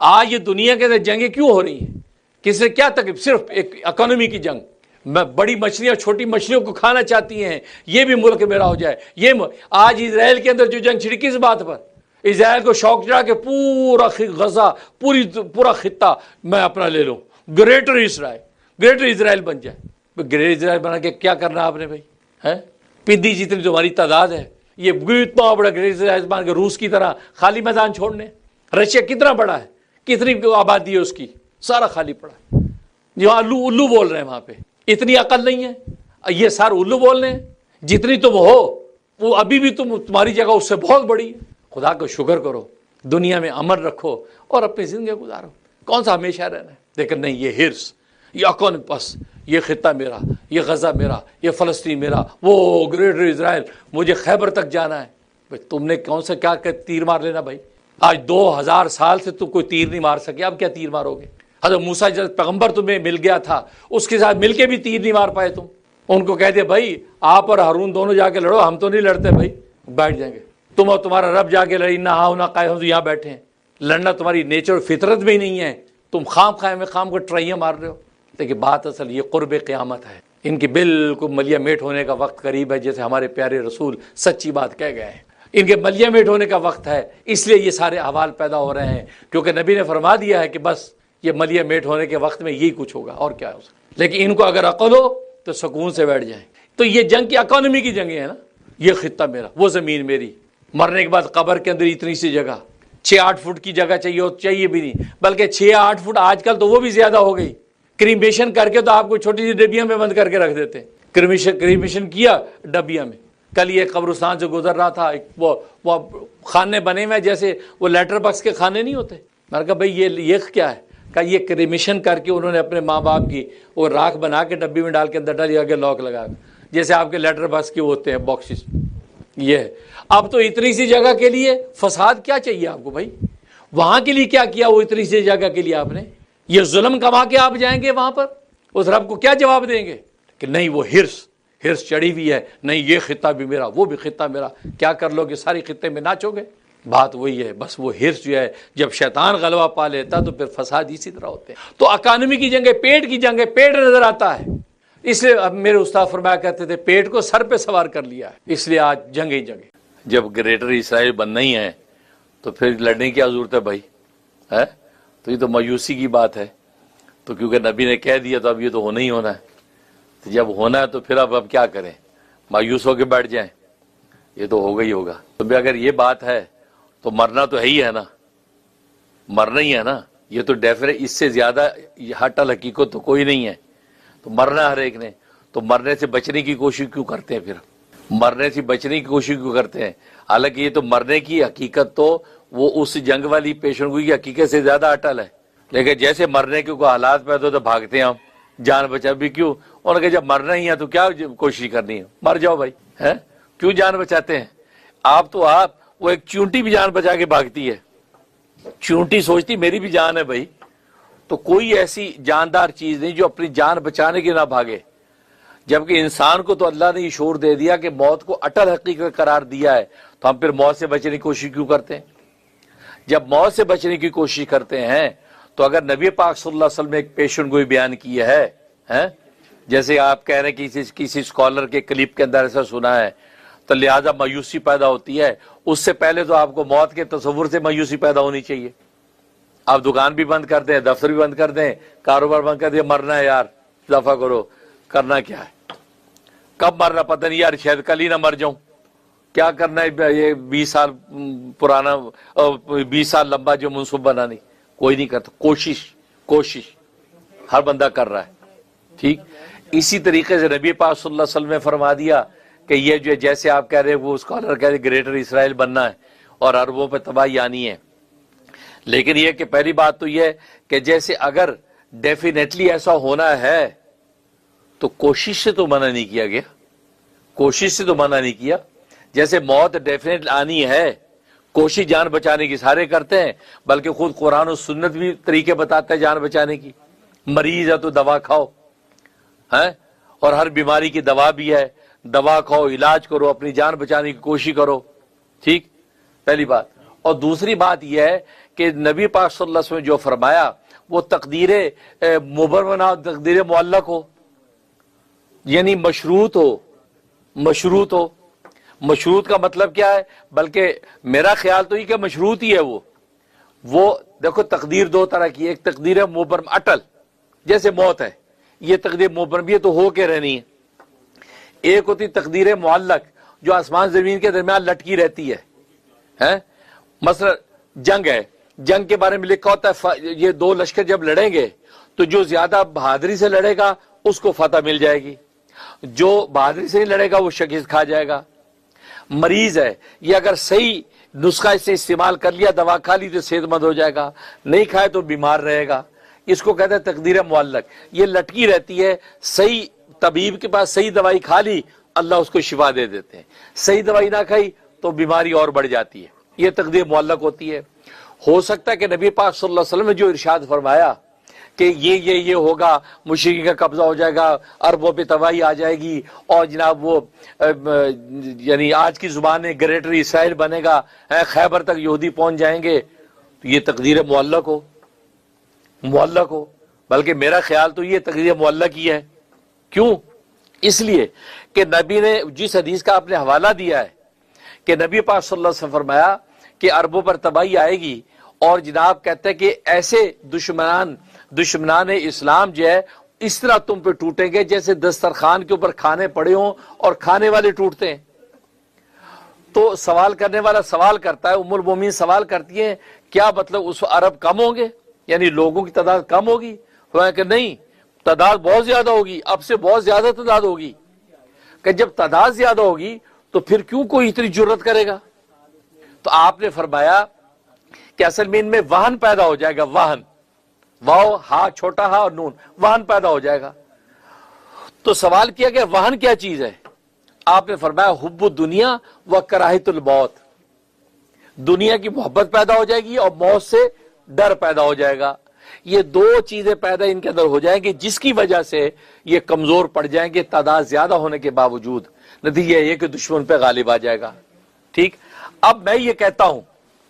आज ये दुनिया के अंदर जंगें क्यों हो रही हैं? किससे क्या तकलीफ? सिर्फ एक इकोनॉमी की जंग। मैं बड़ी मछलियां छोटी मछलियों को खाना चाहती हैं, ये भी मुल्क मेरा हो जाए। आज इसराइल के अंदर जो जंग छिड़ी, किस बात पर? इसराइल को शौक चढ़ा के पूरा गजा, पूरा खित्ता मैं अपना ले लूं, ग्रेटर इसराइल बन जाए। ग्रेटर इसराइल बना के क्या करना आपने भाई? है पिद्दी जितनी तुम्हारी तादाद है, ये इतना बड़ा ग्रेटर इसराइल बन के रूस की तरह खाली मैदान छोड़ने। रशिया कितना बड़ा है, कितनी आबादी है उसकी, सारा खाली पड़ा है। यहाँ उल्लू बोल रहे हैं, वहां पे इतनी अकल नहीं है, ये सारे उल्लू बोल रहे हैं। जितनी तुम हो वो अभी भी तुम्हारी जगह उससे बहुत बड़ी है। खुदा को शुक्र करो, दुनिया में अमन रखो और अपनी जिंदगी गुजारो। कौन सा हमेशा रहना है? लेकिन नहीं, ये हिर्स, ये कौन बस ये खित्ता मेरा, ये गजा मेरा, ये फलस्तीन मेरा, वो ग्रेटर इजराइल, मुझे खैबर तक जाना है। भाई तुमने कौन सा क्या तीर मार लेना भाई? आज 2000 साल से तुम कोई तीर नहीं मार सके, अब क्या तीर मारोगे? हज़रत मूसा जब पैगंबर तुम्हें मिल गया था, उसके साथ मिलके भी तीर नहीं मार पाए तुम। उनको कहते भाई आप और हारून दोनों जाके लड़ो, हम तो नहीं लड़ते भाई, बैठ जाएंगे। तुम और तुम्हारा रब जाके लड़ी ना, आओ ना कायम, तो यहाँ बैठे हैं। लड़ना तुम्हारी नेचर और फितरत में ही नहीं है, तुम खाम को ट्राइयाँ मार रहे हो। लेकिन बात असल ये कुर्ब क़यामत है, इनकी बिल्कुल मलिया मेट होने का वक्त करीब है, जैसे हमारे प्यारे रसूल सच्ची बात कह गए हैं। इनके मलिया मेट होने का वक्त है, इसलिए ये सारे अहवाल पैदा हो रहे हैं, क्योंकि नबी ने फरमा दिया है कि बस ये मलिया मेट होने के वक्त में यही कुछ होगा और क्या हो सकता। लेकिन इनको अगर अकल हो तो सुकून से बैठ जाएं। तो ये जंग की इकोनॉमी की जंग है ना, ये खित्ता मेरा, वो ज़मीन मेरी। मरने के बाद कब्र के अंदर इतनी सी जगह, 6-8 फुट की जगह चाहिए भी नहीं, बल्कि 6-8 फुट आजकल तो वो भी ज़्यादा हो गई। क्रीमेशन करके तो आपको छोटी सी डबिया में बंद करके रख देते हैं। क्रीमेशन किया डबिया में। कल ये कब्रिस्तान से गुजर रहा था, वो खाने बने हुए जैसे वो लेटर बॉक्स के खाने नहीं होते। मैंने कहा भाई ये क्या है? कहा ये क्रीमेशन करके उन्होंने अपने माँ बाप की वो राख बना के डब्बी में डाल के अंदर डाली, आगे लॉक लगा, जैसे आपके लेटर बॉक्स के होते हैं बॉक्सेस। ये अब तो इतनी सी जगह के लिए फसाद क्या चाहिए आपको भाई? वहां के लिए क्या किया वो इतनी सी जगह के लिए आपने? ये जुल्म कमा के आप जाएंगे वहां पर, उस रब को क्या जवाब देंगे कि नहीं वो हिर्स चढ़ी हुई है, नहीं ये खित्ता भी मेरा, वो भी खित्ता मेरा। क्या कर लोगे? सारी खित्ते में नाचोगे? बात वही है, बस वो हिर्स जो है, जब शैतान गलबा पा लेता तो फिर फसाद इसी तरह होते हैं। तो इकोनॉमी की जंग है, पेट की जंग है, पेट नजर आता है। इसलिए अब मेरे उस्ताद फरमाया करते थे पेट को सर पे सवार कर लिया है, इसलिए आज जंग ही जंग। जब ग्रेटर इसराइल बनना ही है तो फिर लड़ने की क्या जरूरत है भाई? है तो ये तो मायूसी की बात है। तो क्योंकि नबी ने कह दिया तो अब ये तो होना ही होना है। तो जब होना है तो फिर अब क्या करें? मायूस होकर बैठ जाएं? ये तो होगा ही होगा। तो भी अगर ये बात है तो मरना तो है ही है ना, मरना ही है ना। ये तो डेफिनेट, इससे ज्यादा हटल हकीकत तो कोई नहीं है। तो मरना हर एक ने, तो मरने से बचने की कोशिश क्यों करते हैं? फिर मरने से बचने की कोशिश क्यों करते हैं? हालांकि ये तो मरने की हकीकत तो वो उस जंग वाली पेशेंगोई की हकीकत से ज्यादा अटल है। लेकिन जैसे मरने के कोई हालात पैदा हो तो भागते हैं हम, जान बचा भी क्यों? और जब मरना ही है तो क्या कोशिश करनी है? मर जाओ भाई, है क्यों जान बचाते हैं? आप वो एक चूंटी भी जान बचा के भागती है। चूंटी सोचती मेरी भी जान है भाई। तो कोई ऐसी जानदार चीज नहीं जो अपनी जान बचाने की ना भागे। जबकि इंसान को तो अल्लाह ने शोर दे दिया कि मौत को अटल हकीकत करार दिया है, तो हम फिर मौत से बचने की कोशिश क्यों करते हैं? जब मौत से बचने की कोशिश करते हैं तो अगर नबी पाक सल्लल्लाहु अलैहि वसल्लम ने एक पेशेंट को बयान किया है, जैसे आप कह रहे हैं किसी स्कॉलर के क्लिप के अंदर ऐसा सुना है, तो लिहाजा मायूसी पैदा होती है। उससे पहले तो आपको मौत के तस्वुर से मायूसी पैदा होनी चाहिए। आप दुकान भी बंद कर दें, दफ्तर भी बंद कर दें, कारोबार बंद कर दें, मरना है यार, दफा करो, करना क्या है? कब मरना पता नहीं यार, शायद कल ही ना मर जाऊं। क्या करना है? ये 20 साल पुराना 20 साल लंबा जो मनसूबा बनानी, कोई नहीं करता। कोशिश हर बंदा कर रहा है। ठीक इसी तरीके से नबी पाक सल्लल्लाहु अलैहि वसल्लम ने फरमा दिया कि ये जो जैसे आप कह रहे हैं, वो स्कॉलर कह रहे ग्रेटर इसराइल बनना है और अरबों पर तबाही आनी है। लेकिन यह कि पहली बात तो यह कि जैसे अगर डेफिनेटली ऐसा होना है तो कोशिश से तो मना नहीं किया गया, कोशिश से तो मना नहीं किया। जैसे मौत डेफिनेट आनी है, कोशिश जान बचाने की सारे करते हैं, बल्कि खुद कुरान और सुन्नत भी तरीके बताते हैं जान बचाने की। मरीज है तो दवा खाओ, है, और हर बीमारी की दवा भी है, दवा खाओ, इलाज करो, अपनी जान बचाने की कोशिश करो। ठीक, पहली बात। और दूसरी बात यह है कि नबी पाक सल्लल्लाहु अलैहि वसल्लम जो फरमाया वो तकदीर मुबर्रना तकदीर मुअल्लक हो, यानी मशरूत हो। मशरूत हो, मशरूत का मतलब क्या है? बल्कि मेरा ख्याल तो ये कि मशरूत ही है वो देखो तकदीर दो तरह की, एक तकदीर है मुबर्रम अटल, जैसे मौत है, ये तकदीर मुबर्रम ये तो हो के रहनी है। एक होती तकदीर मुअल्लक जो आसमान जमीन के दरमियान लटकी रहती है? मसलन जंग है, जंग के बारे में लिखा होता है ये दो लश्कर जब लड़ेंगे तो जो ज्यादा बहादुरी से लड़ेगा उसको फतह मिल जाएगी, जो बहादुरी से नहीं लड़ेगा वो शिकस्त खा जाएगा। मरीज है, ये अगर सही नुस्खा इसे इस्तेमाल कर लिया, दवा खा ली तो सेहतमंद हो जाएगा, नहीं खाए तो बीमार रहेगा। इसको कहते हैं तकदीर मुअल्लक, ये लटकी रहती है। सही तबीब के पास सही दवाई खा ली, अल्लाह उसको शिफा दे देते हैं, सही दवाई ना खाई तो बीमारी और बढ़ जाती है। ये तकदीर मुअल्लक होती है। हो सकता है कि नबी पाक सल्लल्लाहु अलैहि वसल्लम ने जो इरशाद फरमाया कि ये होगा, मुशरिकीन का कब्जा हो जाएगा, अरबों पे तबाही आ जाएगी और जनाब वो यानी आज की जुबान में ग्रेटर इसराइल बनेगा, खैबर तक यहूदी पहुंच जाएंगे, तो ये तकदीर मुअल्लक हो। बल्कि मेरा ख्याल तो ये तकदीर मुअल्लक ही है। क्यों? इसलिए कि नबी ने जिस हदीस का आपने हवाला दिया है कि नबी पाक सल्लल्लाहु अलैहि वसल्लम फरमाया कि अरबों पर तबाही आएगी, और जनाब कहते हैं कि ऐसे दुश्मनान इस्लाम जो है इस तरह तुम पे टूटेंगे जैसे दस्तरखान के ऊपर खाने पड़े हों और खाने वाले टूटते हैं। तो सवाल करने वाला सवाल करता है, उम्मुल मोमिन सवाल करती है, क्या मतलब उस अरब कम होंगे, यानी लोगों की तादाद कम होगी? कि नहीं, तादाद बहुत ज्यादा होगी, अब से बहुत ज्यादा तादाद होगी। कि जब तादाद ज्यादा होगी तो फिर क्यों कोई इतनी जुर्रत करेगा? तो आपने फरमाया कि असल में इनमें वाहन पैदा हो जाएगा, वाहन, वाओ हा छोटा हा और नून, वाहन पैदा हो जाएगा। तो सवाल किया गया वाहन क्या चीज है? आपने फरमाया हुब्बु दुनिया व कराहितुल मौत, दुनिया की मोहब्बत पैदा हो जाएगी और मौत से डर पैदा हो जाएगा। ये दो चीजें पैदा इनके अंदर हो जाएंगी जिसकी वजह से ये कमजोर पड़ जाएंगे, तादाद ज्यादा होने के बावजूद। नतीजा ये कि दुश्मन पे गालिब आ जाएगा। ठीक, अब मैं ये कहता हूं,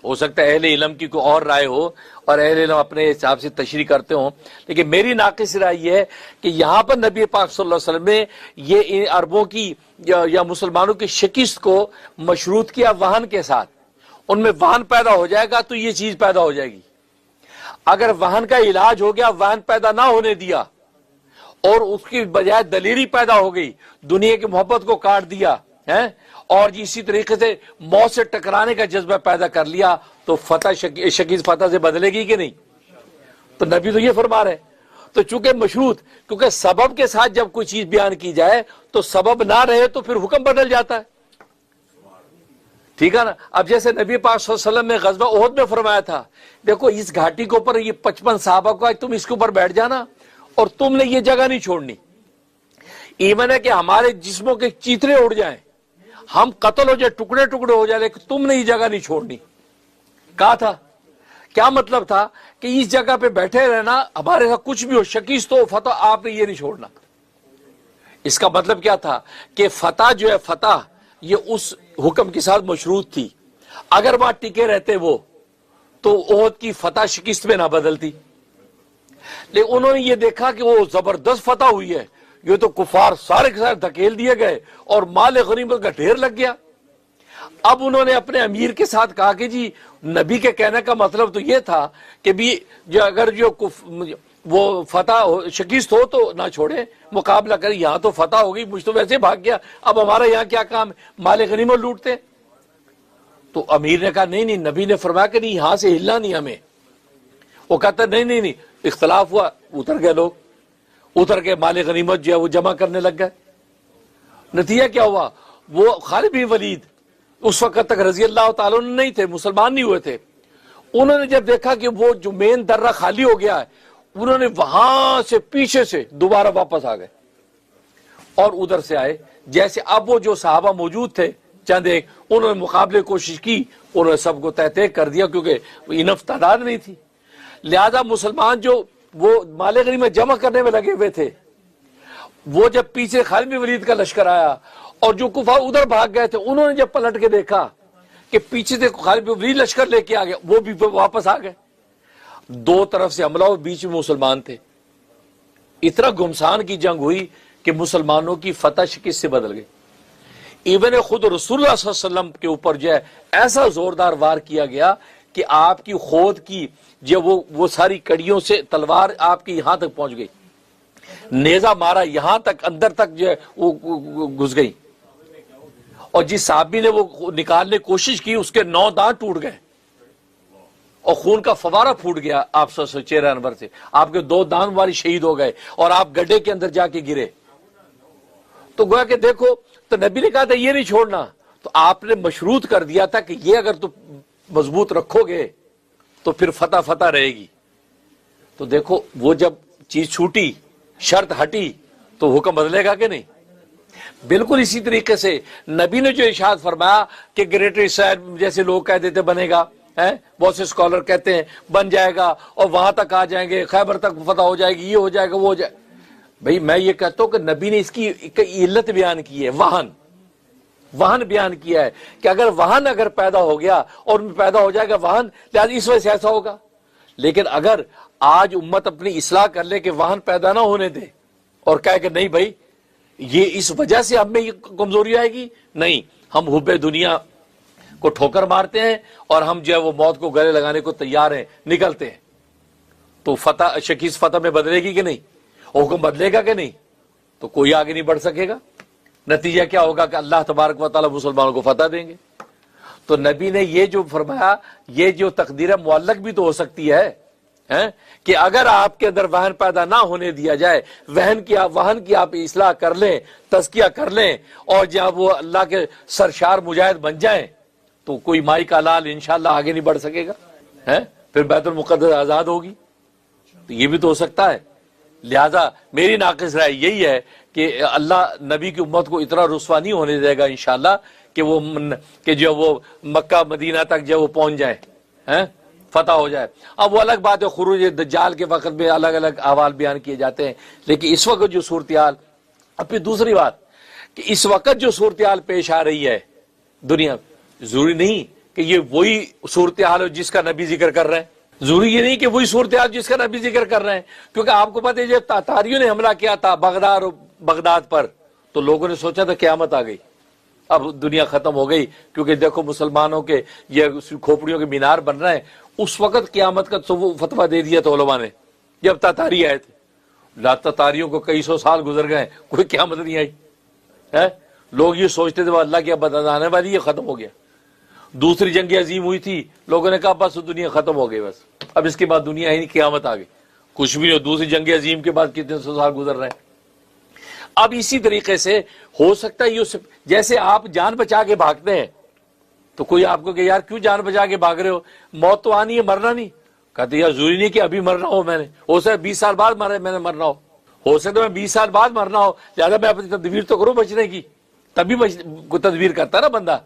हो सकता है अहले इल्म की कोई और राय हो और अहले इल्म अपने हिसाब से तशरीह करते हो, लेकिन मेरी नाक़िस राय यह है कि यहां पर नबी पाक सल्लल्लाहु अलैहि वसल्लम ने ये इन अरबों की या मुसलमानों की शिकस्त को मशरूत किया वाहन के साथ। उनमें वाहन पैदा हो जाएगा तो ये चीज पैदा हो जाएगी। अगर वाहन का इलाज हो गया, वाहन पैदा ना होने दिया और उसकी बजाय दलेरी पैदा हो गई, दुनिया की मोहब्बत को काट दिया है और इसी तरीके से मौत से टकराने का जज्बा पैदा कर लिया, तो फतह शकीस फतह से बदलेगी कि नहीं? तो नबी तो ये फरमा रहे। तो चूंकि मशरूत, क्योंकि सबब के साथ जब कोई चीज बयान की जाए तो सबब ना रहे तो फिर हुक्म बदल जाता है। ठीक है ना? अब जैसे नबी पाक सल्लल्लाहु अलैहि वसल्लम ने गज़वा उहद में फरमाया था, देखो इस घाटी के ऊपर ये 55 सहाबा को, तुम इसके ऊपर बैठ जाना और तुमने ये जगह नहीं छोड़नी। ईमान है कि हमारे जिस्मों के चीथड़े उड़ जाएं, हम कत्ल हो जाए, टुकड़े टुकड़े हो जाए, लेकिन तुमने ये जगह नहीं छोड़नी। कहा था, क्या मतलब था कि इस जगह पे बैठे रहना, हमारे साथ कुछ भी हो, शकीस तो फतह, आपने ये नहीं छोड़ना। इसका मतलब क्या था कि फतह जो है, फतह ये उस हुक्म के साथ मशरूत थी। अगर वहां टिके रहते वो तो ओहद की फतह शिकस्त में ना बदलती, लेकिन उन्होंने ये देखा कि वो जबरदस्त फतह हुई है, ये तो कुफार सारे के सारे धकेल दिए गए और माल गनीमत का ढेर लग गया। अब उन्होंने अपने अमीर के साथ कहा कि जी, नबी के कहने का मतलब तो ये था कि भी जो अगर वो फतह शकीस्त हो तो ना छोड़े, मुकाबला कर। यहां तो फतह हो गई, मुझ तो वैसे भाग गया, अब हमारा यहां क्या काम है, माल गनीमत लूटते। तो अमीर ने कहा नहीं नहीं, नबी ने फरमाया कि नहीं, यहां से हिलना नहीं हमें। वो कहता नहीं, इख्तलाफ हुआ, उतर गए लोग, उतर के माल गनीमत जो है वो जमा करने लग गए। नतीजा क्या हुआ, वो खालिद बिन वलीद उस वक्त तक रजी अल्लाह तआला नहीं थे, मुसलमान नहीं हुए थे। उन्होंने जब देखा कि वो जो मेन दर्रा खाली हो गया है, उन्होंने वहां से पीछे से दोबारा वापस आ गए और उधर से आए। जैसे अब वो जो सहाबा मौजूद थे चंद एक, उन्होंने मुकाबले कोशिश की, उन्होंने सबको तहते कर दिया क्योंकि इनफ तादाद नहीं थी। लिहाजा मुसलमान जो वो माले गनीमत जमा करने में लगे हुए थे, वो जब पीछे खालिद बिन वलीद का लश्कर आया और जो कुफार उधर भाग गए थे, उन्होंने जब पलट के देखा कि पीछे से खालिद बिन वलीद लश्कर लेके आ गया, वो भी वापस आ गए। दो तरफ से हमला और बीच में मुसलमान थे। इतना गुमसान की जंग हुई कि मुसलमानों की फतह शिकस्त से बदल गई। इवन खुद रसूलुल्लाह सल्लल्लाहु अलैहि वसल्लम के ऊपर जो है ऐसा जोरदार वार किया गया कि आपकी खोद की जो वो सारी कड़ियों से तलवार आपकी यहां तक पहुंच गई, नेजा मारा यहां तक, अंदर तक जो है वो घुस गई। और जिस साहबी ने वो निकालने की कोशिश की उसके 9 दांत टूट गए और खून का फवारा फूट गया आप चेहरा अनवर से, आपके 2 दांत वाली शहीद हो गए और आप गड्ढे के अंदर जाके गिरे। तो गोया कि देखो, तो नबी ने कहा था ये नहीं छोड़ना, तो आपने मशरूत कर दिया था कि ये अगर तुम मजबूत रखोगे तो फिर फतह फतह रहेगी। तो देखो वो जब चीज छूटी, शर्त हटी, तो हुक्म बदलेगा कि नहीं? बिल्कुल इसी तरीके से नबी ने जो इरशाद फरमाया कि ग्रेटर इसराइल जैसे लोग कह देते बनेगा, है बहुत से स्कॉलर कहते हैं बन जाएगा और वहां तक आ जाएंगे, खैबर तक फतह हो जाएगी, ये हो जाएगा, वो हो जाए। भाई मैं ये कहता हूं कि नबी ने इसकी इल्लत बयान की है, वाहन बयान किया है कि अगर वाहन अगर पैदा हो गया और पैदा हो जाएगा वाहन, लिहाजा इस वजह से ऐसा होगा। लेकिन अगर आज उम्मत अपनी इस्लाह कर ले कि वाहन पैदा ना होने दे और कहे कि नहीं भाई ये इस वजह से हमें ये कमजोरी आएगी, नहीं, हम हुब्बे दुनिया को ठोकर मारते हैं और हम जो है वो मौत को गले लगाने को तैयार हैं, निकलते हैं, तो फतह शकीस फतह में बदलेगी कि नहीं? हुक्म बदलेगा कि नहीं? तो कोई आगे नहीं बढ़ सकेगा। नतीजा क्या होगा कि अल्लाह तबारक व तआला मुसलमानों को फतह देंगे। तो नबी ने ये जो फरमाया, ये जो तकदीर मुअल्लक भी तो हो सकती है कि अगर आपके अंदर वहन पैदा ना होने दिया जाए, वाहन की आप इस्लाह कर लें, तज़किया कर लें और जब वो अल्लाह के सरशार मुजाहिद बन जाएं, तो कोई माई का लाल इंशाअल्लाह आगे नहीं बढ़ सकेगा, फिर बैतुल मुक़द्दस आजाद होगी। तो ये भी तो हो सकता है। लिहाजा मेरी नाक़िस राय यही है कि अल्लाह नबी की उम्मत को इतना रुस्वा नहीं होने देगा इंशाअल्लाह कि जो वो मक्का मदीना तक जो वो पहुंच जाए, फतह हो जाए। अब वो अलग बात है, खुरूज दज्जाल के वक्त में अलग अलग अहवाल बयान किए जाते हैं, लेकिन इस वक्त जो सूरत हाल, अब फिर दूसरी बात कि इस वक्त जो सूरत हाल पेश आ रही है दुनिया, जरूरी नहीं कि ये वही सूरत हाल हो जिसका नबी जिक्र कर रहे हैं, जरूरी ये नहीं कि वही सूरत हाल जिसका नबी जिक्र कर रहे हैं। क्योंकि आपको पता है जब तातारियों ने हमला किया था बगदाद पर, तो लोगों ने सोचा था क़यामत आ गई, अब दुनिया खत्म हो गई, क्योंकि देखो मुसलमानों के ये खोपड़ियों के मीनार बन रहे हैं। उस वक्त क़यामत का तो फतवा दे दिया था उलमा ने जब तातारी आए थे। तातारियों को कई सौ साल गुजर गए, कोई क़यामत नहीं आई है। लोग ये सोचते थे अल्लाह की अब आने वाली है, खत्म हो गया। दूसरी जंग अजीम हुई थी, लोगों ने कहा बस दुनिया खत्म हो गई, बस अब इसके बाद दुनिया ही नहीं, क़यामत आ गई। कुछ भी नहीं, दूसरी जंग अजीम के बाद कितने सौ साल गुजर रहे हैं। अब इसी तरीके से हो सकता है, ये जैसे आप जान बचा के भागते हैं, तो कोई आपको कहे यार क्यों जान बचा के भाग रहे हो, मौत तो आनी है, मरना नहीं। कहते यार जरूरी नहीं कि अभी मरना हो, मैंने हो सकता है 20 साल बाद मैंने मरना हो सकता है मैं 20 साल बाद मरना हो, ज्यादा मैं अपनी तदबीर तो करूं बचने की, तभी तदबीर करता ना बंदा।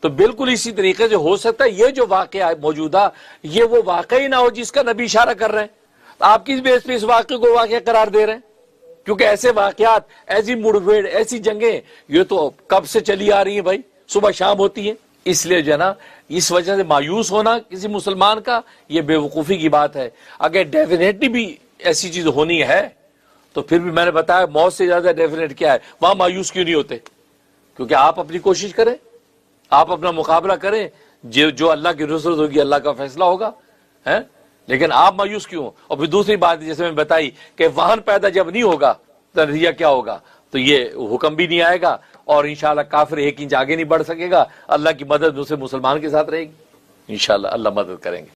तो बिल्कुल इसी तरीके से हो सकता है ये जो वाकया मौजूदा, ये वो वाकई ना हो जिसका नबी इशारा कर रहे हैं। तो आप किस बेस पे इस वाकये को वाकया करार दे रहे हैं? क्योंकि ऐसे वाकयात, ऐसी मुठभेड़, ऐसी जंगें ये तो कब से चली आ रही है भाई, सुबह शाम होती है। इसलिए जो है ना, इस वजह से मायूस होना किसी मुसलमान का ये बेवकूफ़ी की बात है। अगर डेफिनेटली भी ऐसी चीज होनी है तो फिर भी मैंने बताया मौत से ज्यादा डेफिनेट क्या है, वहां मायूस क्यों नहीं होते? क्योंकि आप अपनी कोशिश करें, आप अपना मुकाबला करें, जो अल्लाह की नुसरत होगी, अल्लाह का फैसला होगा, है। लेकिन आप मायूस क्यों? और फिर दूसरी बात जैसे मैंने बताई कि वाहन पैदा जब नहीं होगा तो नतीजा क्या होगा, तो ये हुक्म भी नहीं आएगा और इंशाअल्लाह काफिर 1 इंच आगे नहीं बढ़ सकेगा। अल्लाह की मदद उसे मुसलमान के साथ रहेगी, इंशाअल्लाह अल्लाह मदद करेंगे।